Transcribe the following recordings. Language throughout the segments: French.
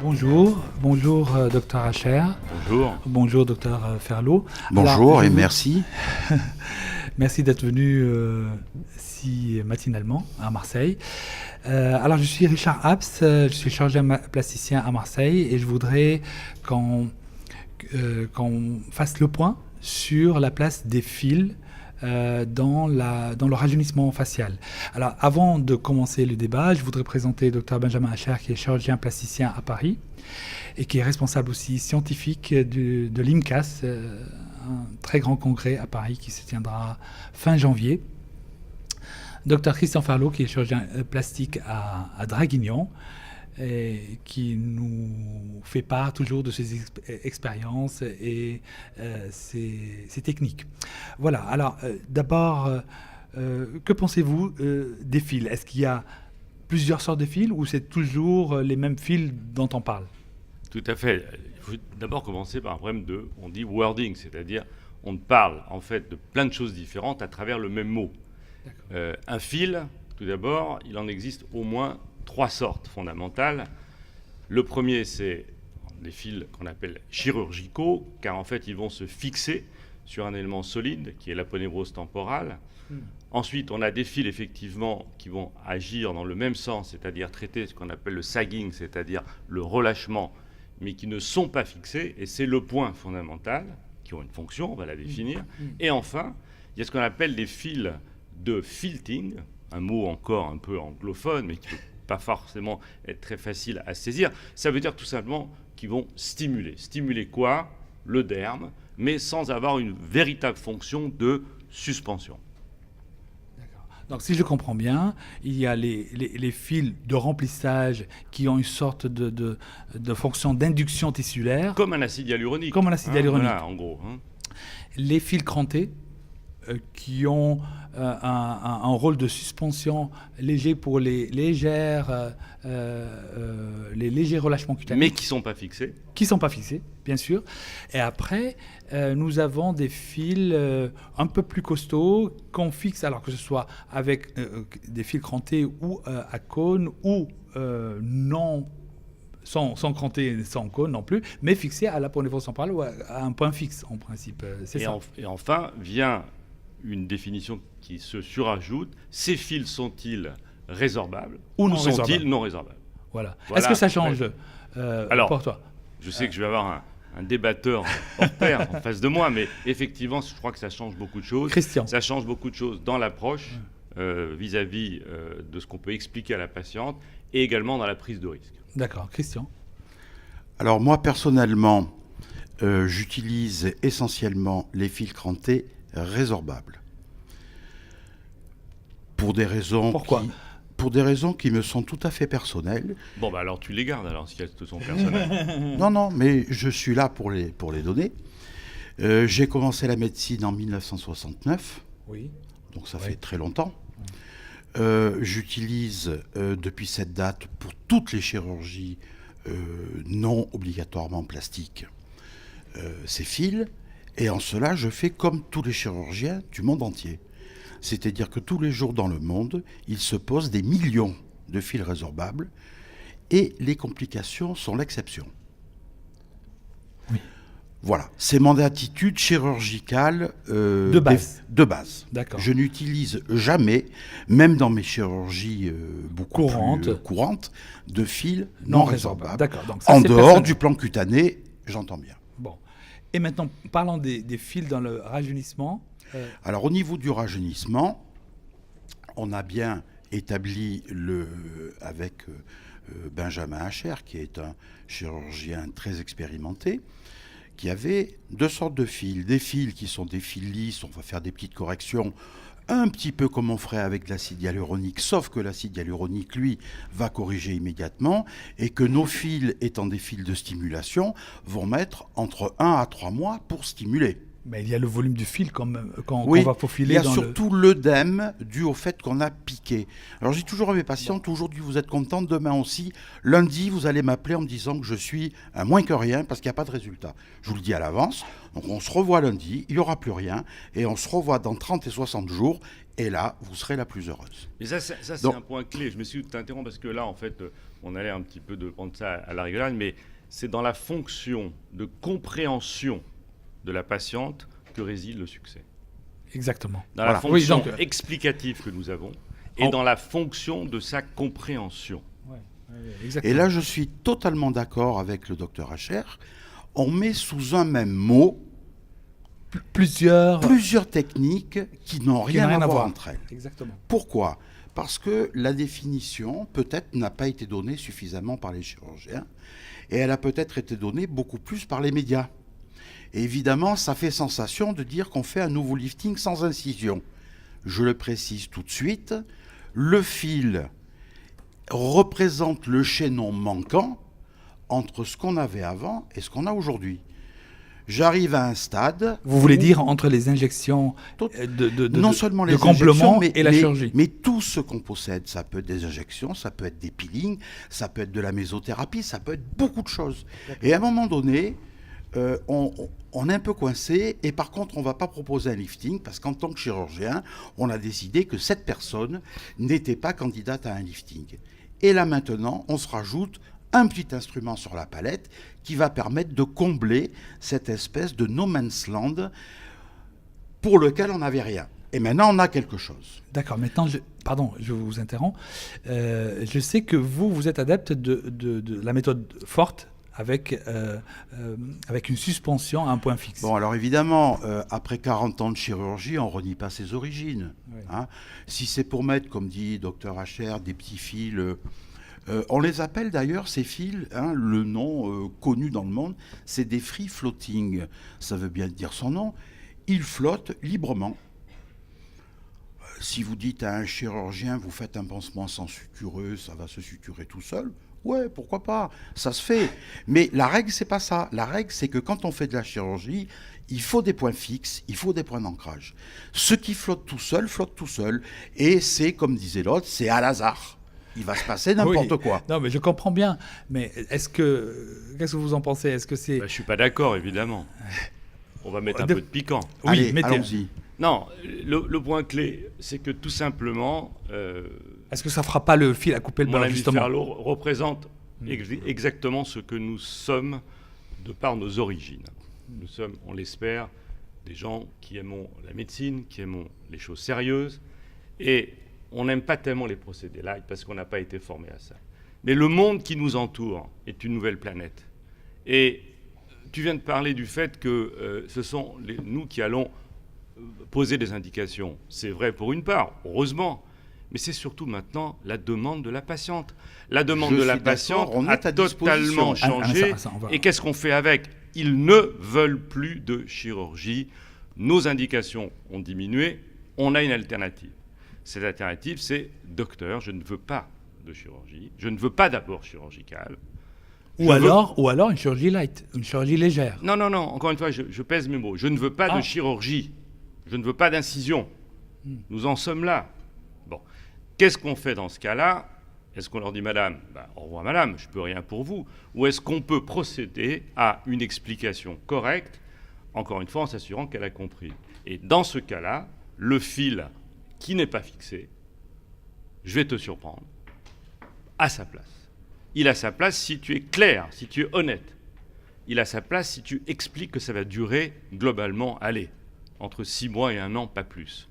Bonjour docteur Hacher, Bonjour. bonjour docteur Ferlot. Bonjour Alors, et merci. Merci d'être venu si matinalement à Marseille. Alors je suis Richard Abs, je suis chirurgien plasticien à Marseille et je voudrais qu'on fasse le point sur la place des fils dans le rajeunissement facial. Alors, avant de commencer le débat, je voudrais présenter Dr Benjamin Hacher, qui est chirurgien plasticien à Paris et qui est responsable aussi scientifique de l'IMCAS, un très grand congrès à Paris qui se tiendra fin janvier. Dr Christian Ferlot, qui est chirurgien plastique à Draguignan, et qui nous fait part toujours de ses expériences et ses techniques. Voilà, alors d'abord, que pensez-vous des fils? Est-ce qu'il y a plusieurs sortes de fils ou c'est toujours les mêmes fils dont on parle? Tout à fait. Il faut d'abord commencer par un problème on dit wording, c'est-à-dire on parle en fait de plein de choses différentes à travers le même mot. Un fil, tout d'abord, il en existe au moins 3 sortes fondamentales. Le premier, c'est les fils qu'on appelle chirurgicaux, car en fait, ils vont se fixer sur un élément solide, qui est l'aponévrose temporale. Ensuite, on a des fils, effectivement, qui vont agir dans le même sens, c'est-à-dire traiter ce qu'on appelle le sagging, c'est-à-dire le relâchement, mais qui ne sont pas fixés, et c'est le point fondamental, qui ont une fonction, on va la définir. Et enfin, il y a ce qu'on appelle les fils de filting, un mot encore un peu anglophone, mais qui ne peut pas forcément être très facile à saisir. Ça veut dire tout simplement qu'ils vont stimuler. Stimuler quoi? Le derme, mais sans avoir une véritable fonction de suspension. D'accord. Donc si je comprends bien, il y a les fils de remplissage qui ont une sorte de fonction d'induction tissulaire. Comme un acide hyaluronique. Comme un acide hyaluronique. Voilà, en gros. Les fils crantés qui ont un rôle de suspension léger pour les légers relâchements cutanés. Mais qui ne sont pas fixés. Qui ne sont pas fixés, bien sûr. Et après, nous avons des fils un peu plus costauds qu'on fixe, alors que ce soit avec des fils crantés ou à cône ou non sans cranté, sans cône non plus, mais fixés à l'aponévrose temporale ou à un point fixe, en principe. C'est ça. Et enfin, vient une définition qui se surajoute. Ces fils sont-ils résorbables ou non sont-ils non résorbables? Voilà. Est-ce que ça change pour toi? Je sais que je vais avoir un débatteur hors pair en face de moi, mais effectivement, je crois que ça change beaucoup de choses. Christian. Ça change beaucoup de choses dans l'approche vis-à-vis de ce qu'on peut expliquer à la patiente et également dans la prise de risque. D'accord. Christian. Alors moi, personnellement, j'utilise essentiellement les fils crantés résorbables. Pour des raisons... Pourquoi ? Pour des raisons qui me sont tout à fait personnelles. Bon, bah alors tu les gardes, alors, si elles te sont personnelles. Non, mais je suis là pour les donner. J'ai commencé la médecine en 1969. Oui. Donc ça fait très longtemps. J'utilise depuis cette date pour toutes les chirurgies non obligatoirement plastiques ces fils. Et en cela, je fais comme tous les chirurgiens du monde entier. C'est-à-dire que tous les jours dans le monde, il se pose des millions de fils résorbables et les complications sont l'exception. Oui. Voilà, c'est mon attitude chirurgicale de base. De base. D'accord. Je n'utilise jamais, même dans mes chirurgies beaucoup plus courantes, de fils non résorbables. D'accord. Donc, ça, en dehors du plan cutané, j'entends bien. Bon. Et maintenant, parlons des fils dans le rajeunissement. Alors, au niveau du rajeunissement, on a bien établi avec Benjamin Hacher, qui est un chirurgien très expérimenté, qui avait 2 sortes de fils. Des fils qui sont des fils lisses, on va faire des petites corrections, un petit peu comme on ferait avec l'acide hyaluronique, sauf que l'acide hyaluronique, lui, va corriger immédiatement, et que nos fils, étant des fils de stimulation, vont mettre entre 1 à 3 mois pour stimuler. Mais il y a le volume du fil quand oui, on va faufiler. Il y a surtout l'œdème dû au fait qu'on a piqué. Alors j'ai toujours à mes patientes, aujourd'hui vous êtes contente, demain aussi. Lundi, vous allez m'appeler en me disant que je suis un moins que rien parce qu'il n'y a pas de résultat. Je vous le dis à l'avance. Donc on se revoit lundi, il n'y aura plus rien. Et on se revoit dans 30 et 60 jours Et là, vous serez la plus heureuse. Et ça c'est un point clé. Je me suis interrompu parce que là, en fait, on allait un petit peu de prendre ça à la rigolade, mais c'est dans la fonction de compréhension de la patiente que réside le succès. Exactement. Dans la fonction explicative que nous avons et dans la fonction de sa compréhension. Et là, je suis totalement d'accord avec le docteur Hacher. On met sous un même mot plusieurs techniques qui n'ont rien à voir entre elles. Exactement. Pourquoi ? Parce que la définition, peut-être, n'a pas été donnée suffisamment par les chirurgiens et elle a peut-être été donnée beaucoup plus par les médias. Et évidemment, ça fait sensation de dire qu'on fait un nouveau lifting sans incision. Je le précise tout de suite, le fil représente le chaînon manquant entre ce qu'on avait avant et ce qu'on a aujourd'hui. J'arrive à un stade... Vous voulez dire entre les injections non seulement les compléments injections, et la chirurgie. Mais tout ce qu'on possède, ça peut être des injections, ça peut être des peelings, ça peut être de la mésothérapie, ça peut être beaucoup de choses. Et à un moment donné, on est un peu coincé et par contre, on ne va pas proposer un lifting parce qu'en tant que chirurgien, on a décidé que cette personne n'était pas candidate à un lifting. Et là maintenant, on se rajoute un petit instrument sur la palette qui va permettre de combler cette espèce de no man's land pour lequel on n'avait rien. Et maintenant, on a quelque chose. D'accord. Maintenant, pardon, je vous interromps. Je sais que vous êtes adepte de la méthode forte avec une suspension à un point fixe. Bon, alors évidemment, après 40 ans de chirurgie, on ne renie pas ses origines. Oui. Hein. Si c'est pour mettre, comme dit Dr Hacher, des petits fils... on les appelle d'ailleurs, ces fils, hein, le nom connu dans le monde, c'est des free floating. Ça veut bien dire son nom. Ils flottent librement. Si vous dites à un chirurgien, vous faites un pansement sans sutureux, ça va se suturer tout seul. Ouais, pourquoi pas, ça se fait. Mais la règle, c'est pas ça. La règle, c'est que quand on fait de la chirurgie, il faut des points fixes, il faut des points d'ancrage. Ce qui flotte tout seul. Et c'est, comme disait l'autre, c'est à hasard. Il va se passer n'importe quoi. Non, mais je comprends bien. Mais qu'est-ce que vous en pensez ? Est-ce que c'est... Je suis pas d'accord, évidemment. On va mettre un peu de piquant. Oui, allons-y. Non, le point clé, c'est que tout simplement... Est-ce que ça ne fera pas le fil à couper le beurre, justement ? Mon ami Ferlo représente exactement ce que nous sommes de par nos origines. Nous sommes, on l'espère, des gens qui aimons la médecine, qui aimons les choses sérieuses. Et on n'aime pas tellement les procédés light parce qu'on n'a pas été formé à ça. Mais le monde qui nous entoure est une nouvelle planète. Et tu viens de parler du fait que ce sont nous qui allons poser des indications. C'est vrai pour une part, heureusement. Mais c'est surtout maintenant la demande de la patiente. La demande de la patiente a totalement changé. Et qu'est-ce qu'on fait avec ? Ils ne veulent plus de chirurgie. Nos indications ont diminué. On a une alternative. Cette alternative, c'est « Docteur, je ne veux pas de chirurgie. Je ne veux pas d'abord chirurgicale. » Ou alors une chirurgie light, une chirurgie légère. Non. Encore une fois, je pèse mes mots. Je ne veux pas de chirurgie. Je ne veux pas d'incision. Nous en sommes là. Bon. Qu'est-ce qu'on fait dans ce cas-là ? Est-ce qu'on leur dit « Madame, au revoir madame, je ne peux rien pour vous » ou est-ce qu'on peut procéder à une explication correcte, encore une fois en s'assurant qu'elle a compris ? Et dans ce cas-là, le fil qui n'est pas fixé, je vais te surprendre, à sa place. Il a sa place si tu es clair, si tu es honnête. Il a sa place si tu expliques que ça va durer globalement, entre 6 mois et 1 an, pas plus.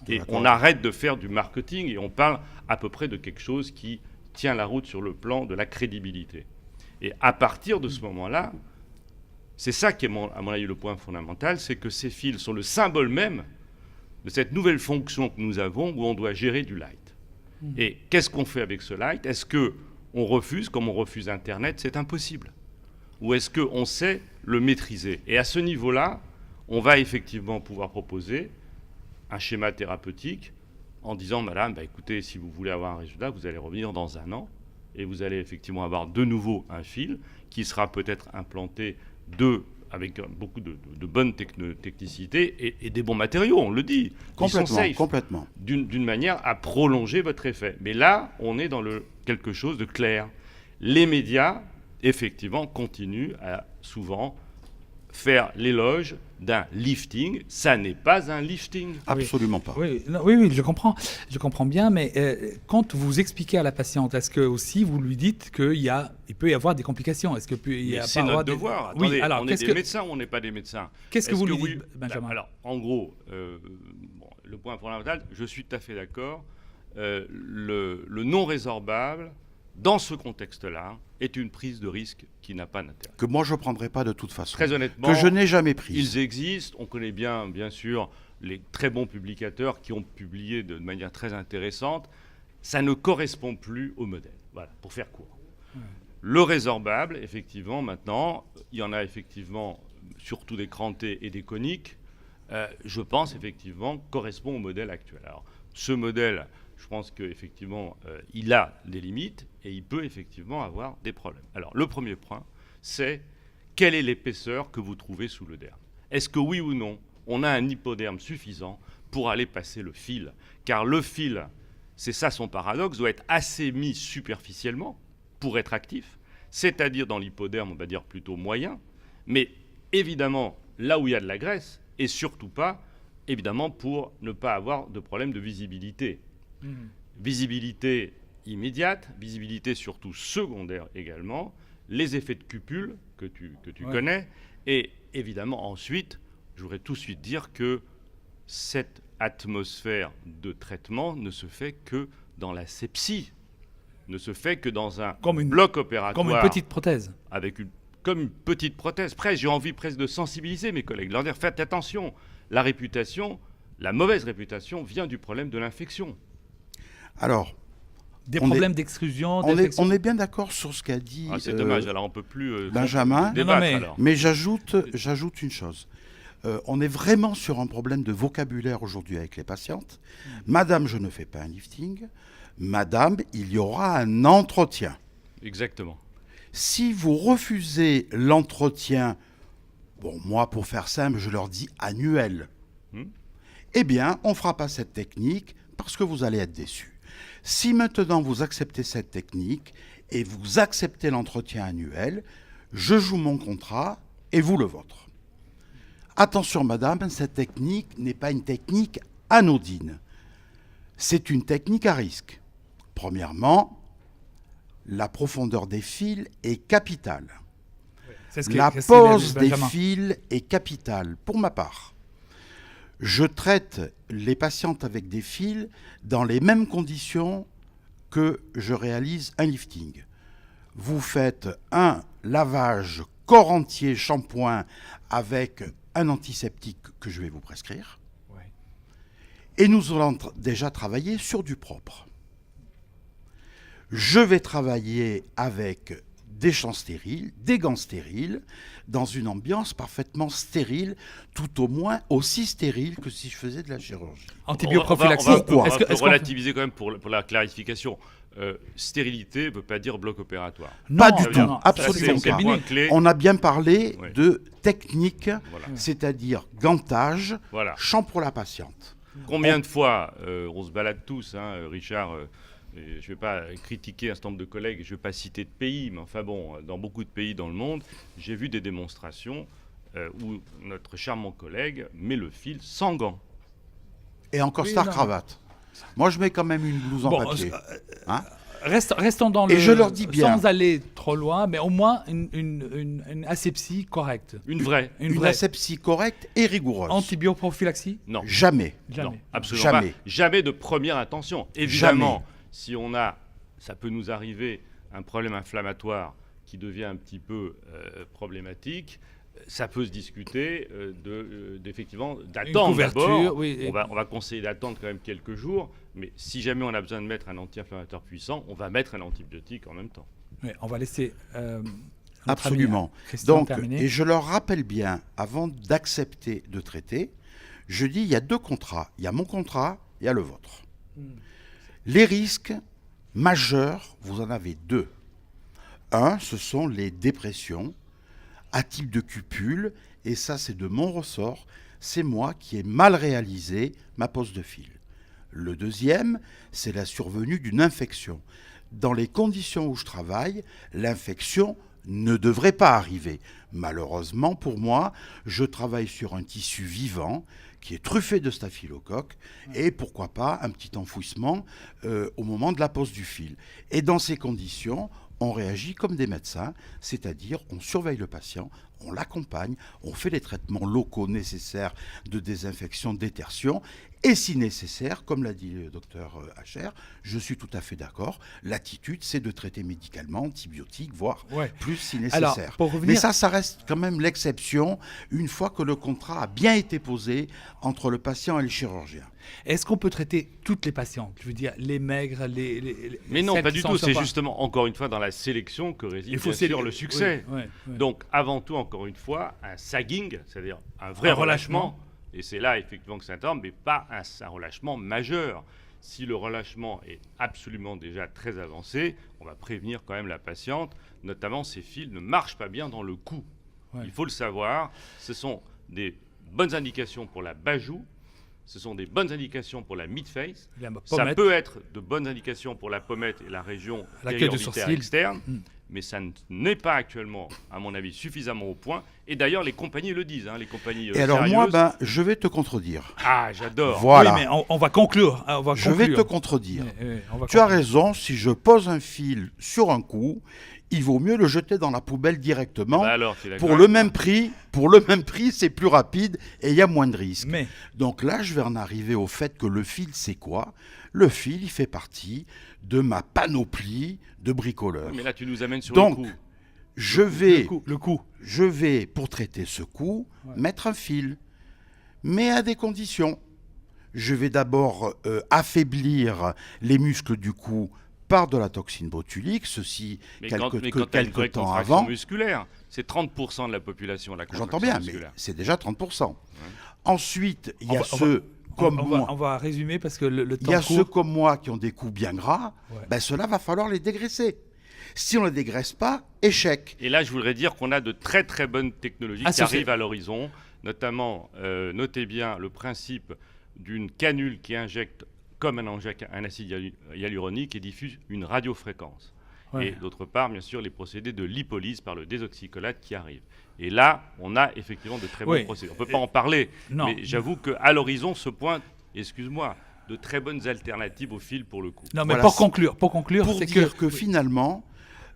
Et on arrête de faire du marketing et on parle à peu près de quelque chose qui tient la route sur le plan de la crédibilité. Et à partir de ce moment-là, c'est ça qui est, à mon avis, le point fondamental, c'est que ces fils sont le symbole même de cette nouvelle fonction que nous avons où on doit gérer du light. Et qu'est-ce qu'on fait avec ce light ? Est-ce qu'on refuse, comme on refuse Internet ? C'est impossible. Ou est-ce qu'on sait le maîtriser ? Et à ce niveau-là, on va effectivement pouvoir proposer un schéma thérapeutique en disant « Madame, écoutez, si vous voulez avoir un résultat, vous allez revenir dans 1 an et vous allez effectivement avoir de nouveau un fil qui sera peut-être implanté avec beaucoup de bonnes technicités et des bons matériaux, on le dit. Complètement. D'une manière à prolonger votre effet. Mais là, on est dans quelque chose de clair. Les médias, effectivement, continuent à souvent faire l'éloge d'un lifting. Ça n'est pas un lifting. Absolument pas. Oui, je comprends bien, mais quand vous expliquez à la patiente, est-ce que aussi vous lui dites qu'il peut y avoir des complications? Est-ce que c'est notre devoir. Attendez, oui, alors, on est des médecins ou on n'est pas des médecins? Qu'est-ce que vous lui dites, Benjamin? Alors, en gros, le point fondamental, je suis tout à fait d'accord. Le non résorbable, dans ce contexte-là, est une prise de risque qui n'a pas d'intérêt. Que moi je ne prendrai pas de toute façon. Très honnêtement, que je n'ai jamais prise. Ils existent. On connaît bien sûr, les très bons publicateurs qui ont publié de manière très intéressante. Ça ne correspond plus au modèle. Voilà, pour faire court. Le résorbable, effectivement, maintenant, il y en a effectivement surtout des crantés et des coniques. Je pense effectivement correspond au modèle actuel. Alors, ce modèle, je pense qu'effectivement, il a des limites et il peut effectivement avoir des problèmes. Alors, le premier point, c'est quelle est l'épaisseur que vous trouvez sous le derme? Est-ce que oui ou non, on a un hypoderme suffisant pour aller passer le fil? Car le fil, c'est ça son paradoxe, doit être assez mis superficiellement pour être actif, c'est-à-dire dans l'hypoderme, on va dire plutôt moyen, mais évidemment là où il y a de la graisse, et surtout pas, évidemment, pour ne pas avoir de problème de visibilité. Visibilité immédiate, visibilité surtout secondaire également, les effets de cupule que tu connais, et évidemment ensuite, je voudrais tout de suite dire que cette atmosphère de traitement ne se fait que dans la sepsie, ne se fait que dans un bloc opératoire. Comme une petite prothèse. Comme une petite prothèse. J'ai envie presque de sensibiliser mes collègues, leur dire faites attention, la mauvaise réputation vient du problème de l'infection. Alors, des problèmes d'exclusion, on est bien d'accord sur ce qu'a dit c'est dommage, alors on peut plus Benjamin, débattre, mais j'ajoute une chose. On est vraiment sur un problème de vocabulaire aujourd'hui avec les patientes. Madame, je ne fais pas un lifting. Madame, il y aura un entretien. Exactement. Si vous refusez l'entretien, moi, pour faire simple, je leur dis annuel, eh bien, on ne fera pas cette technique parce que vous allez être déçus. Si maintenant vous acceptez cette technique et vous acceptez l'entretien annuel, je joue mon contrat et vous le vôtre. Attention, madame, cette technique n'est pas une technique anodine. C'est une technique à risque. Premièrement, la profondeur des fils est capitale. La pose des fils est capitale, pour ma part. Je traite les patientes avec des fils dans les mêmes conditions que je réalise un lifting. Vous faites un lavage corps entier shampoing avec un antiseptique que je vais vous prescrire. Et nous allons déjà travailler sur du propre. Je vais travailler avec des champs stériles, des gants stériles, dans une ambiance parfaitement stérile, tout au moins aussi stérile que si je faisais de la chirurgie. Antibioprophylaxie. On va relativiser quand même pour la clarification. Stérilité ne veut pas dire bloc opératoire. Pas du tout, absolument pas. On a bien parlé de technique, c'est-à-dire gantage, champ pour la patiente. Combien de fois, on se balade tous, Richard, je ne vais pas critiquer un certain nombre de collègues, je ne vais pas citer de pays, mais enfin bon, dans beaucoup de pays dans le monde, j'ai vu des démonstrations où notre charmant collègue met le fil sans gants. Et en cravate. Moi, je mets quand même une blouse en papier. Restons dans et je leur dis bien, sans aller trop loin, mais au moins une asepsie correcte. Une vraie asepsie correcte et rigoureuse. Antibioprophylaxie? Non. Jamais. Non, absolument pas. Jamais de première intention. Évidemment, si on a, ça peut nous arriver, un problème inflammatoire qui devient un petit peu problématique, ça peut se discuter d'effectivement d'attendre d'abord. Oui, on va conseiller d'attendre quand même quelques jours, mais si jamais on a besoin de mettre un anti-inflammatoire puissant, on va mettre un antibiotique en même temps. Oui, on va laisser absolument. Donc, et je leur rappelle bien, avant d'accepter de traiter, je dis il y a deux contrats. Il y a mon contrat, il y a le vôtre. Les risques majeurs, vous en avez deux. Un, ce sont les dépressions à type de cupule, et ça c'est de mon ressort, c'est moi qui ai mal réalisé ma pose de fil. Le deuxième, c'est la survenue d'une infection. Dans les conditions où je travaille, l'infection ne devrait pas arriver. Malheureusement pour moi, je travaille sur un tissu vivant qui est truffé de staphylocoque et pourquoi pas un petit enfouissement au moment de la pose du fil. Et dans ces conditions, on réagit comme des médecins, c'est-à-dire on surveille le patient, on l'accompagne, on fait les traitements locaux nécessaires de désinfection, d'étertion, et si nécessaire, comme l'a dit le docteur Hacher, je suis tout à fait d'accord, l'attitude c'est de traiter médicalement, antibiotiques, voire plus si nécessaire. Alors, pour revenir... Mais ça reste quand même l'exception une fois que le contrat a bien été posé entre le patient et le chirurgien. Est-ce qu'on peut traiter toutes les patientes? Je veux dire, les maigres, Mais non, pas du tout. C'est justement, encore une fois, dans la sélection que réside bien sûr le succès. Donc, avant tout, encore une fois, un sagging, c'est-à-dire un vrai relâchement. Et c'est là, effectivement, que c'est important, mais pas un relâchement majeur. Si le relâchement est absolument déjà très avancé, on va prévenir quand même la patiente. Notamment, ces fils ne marchent pas bien dans le cou. Il faut le savoir. Ce sont des bonnes indications pour la bajoue. Ce sont des bonnes indications pour la mid-face. Ça peut être de bonnes indications pour la pommette et la région périorbitaire externe. Mais ça n'est pas actuellement, à mon avis, suffisamment au point. Et d'ailleurs, les compagnies le disent, les compagnies et alors sérieuses. Moi, je vais te contredire. Ah, j'adore. Voilà. Oui, mais on va conclure. Je vais te contredire. Tu as raison, si je pose un fil sur un cou, il vaut mieux le jeter dans la poubelle directement. Alors, pour le même prix, c'est plus rapide et il y a moins de risques. Donc là, je vais en arriver au fait que le fil, c'est quoi? Le fil, il fait partie de ma panoplie de bricoleurs. Mais là, tu nous amènes sur le coup. Je vais, pour traiter ce coup, mettre un fil, mais à des conditions. Je vais d'abord affaiblir les muscles du cou par de la toxine botulique, ceci quelques temps avant. Musculaire, c'est 30% de la population, la contraction musculaire. J'entends bien, mais c'est déjà 30%. Ensuite, il y a ceux comme moi... On va résumer parce que le temps il y a ceux comme moi qui ont des coups bien gras, ceux-là, va falloir les dégraisser. Si on ne les dégraisse pas, échec. Et là, je voudrais dire qu'on a de très très bonnes technologies qui arrivent à l'horizon. Notamment, notez bien le principe d'une canule qui injecte comme un acide hyaluronique et diffuse une radiofréquence. Et d'autre part, bien sûr, les procédés de lipolyse par le désoxycholate qui arrivent. Et là, on a effectivement de très bons procédés. On ne peut pas en parler, mais j'avoue qu'à l'horizon se pointent, excuse-moi, de très bonnes alternatives au fil pour le coup. Non, mais pour conclure, c'est dire que finalement,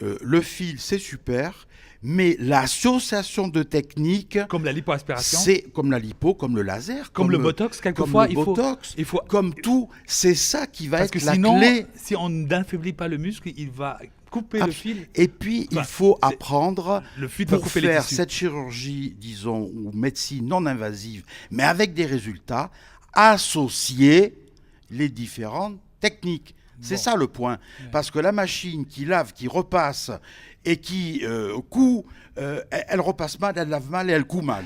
le fil, c'est super, mais l'association de techniques... Comme la lipoaspiration. C'est comme la lipo, comme le laser. Comme le botox, quelquefois. Il faut comme tout, c'est ça qui va être la sinon, clé. Si on n'affaiblit pas le muscle, il va couper le fil. Et puis, il faut apprendre, pour couper faire cette chirurgie, disons, ou médecine non invasive, mais avec des résultats, associer les différentes techniques. C'est ça le point. Parce que la machine qui lave, qui repasse et qui coud, elle repasse mal, elle lave mal et elle coud mal.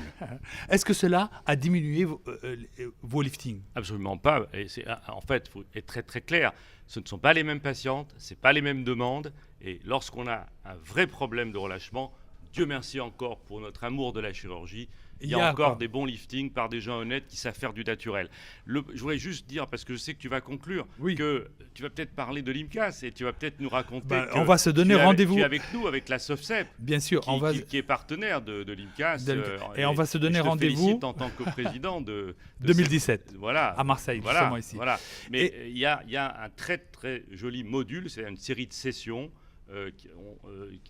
Est-ce que cela a diminué vos liftings? Absolument pas. Et en fait, il faut être très très clair. Ce ne sont pas les mêmes patientes, ce n'est pas les mêmes demandes. Et lorsqu'on a un vrai problème de relâchement, Dieu merci encore pour notre amour de la chirurgie, il y a encore des bons liftings par des gens honnêtes qui savent faire du naturel. Je voudrais juste dire, parce que je sais que tu vas conclure, que tu vas peut-être parler de l'IMCAS et tu vas peut-être nous raconter on va se donner rendez-vous. Tu es avec nous, avec la SOFCEP, bien sûr, qui est partenaire de l'IMCAS. Et on va se donner rendez-vous. Je te félicite en tant que président de 2017, voilà, à Marseille, justement ici. Voilà. Mais il y a un très très joli module, c'est une série de sessions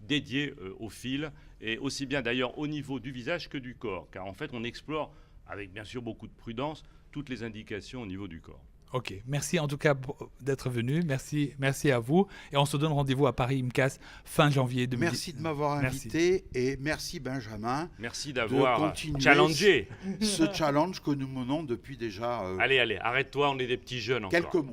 dédiées au fil, et aussi bien d'ailleurs au niveau du visage que du corps, car en fait on explore, avec bien sûr beaucoup de prudence, toutes les indications au niveau du corps. Ok, merci en tout cas d'être venu, merci à vous, et on se donne rendez-vous à Paris IMCAS fin janvier 2010. Merci de m'avoir invité, et merci Benjamin. Merci d'avoir challengé ce challenge que nous menons depuis déjà allez, arrête-toi, on est des petits jeunes encore. Quelques mois.